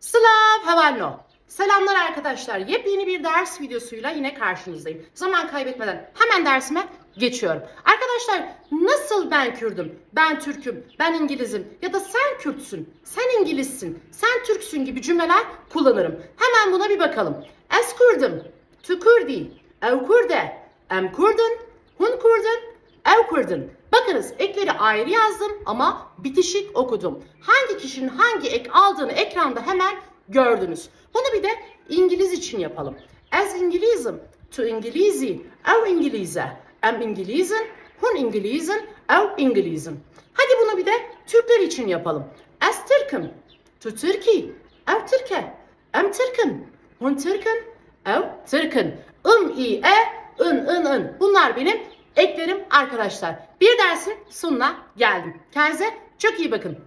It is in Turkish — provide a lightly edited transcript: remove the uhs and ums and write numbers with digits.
Slav Havalno. Selamlar arkadaşlar. Yepyeni bir ders videosuyla yine karşınızdayım. Zaman kaybetmeden hemen dersime geçiyorum. Arkadaşlar nasıl ben Kürdüm, ben Türk'üm, ben İngiliz'im ya da sen Kürtsün, sen İngiliz'sin, sen Türksün gibi cümleler kullanırım. Hemen buna bir bakalım. Es Kürdüm, tu Kürdi, ev Kürde, em Kürdün, hun Kürdün, ev Kürdün. Bakınız ekleri ayrı yazdım ama bitişik okudum. Hangi kişinin hangi ek aldığını ekranda hemen gördünüz. Bunu bir de İngiliz için yapalım. As İngilizim, tu İngilizi, ev İngilize, em İngilizin, hun İngilizin, ev İngilizin. Hadi bunu bir de Türkler için yapalım. As Türk'üm, tu Türki, ev Türke, em Türk'ün, hun Türk'ün, ev Türk'ün. I, ın. Bunlar benim eklerim arkadaşlar. Bir dersin sonuna geldim. Kendinize çok iyi bakın.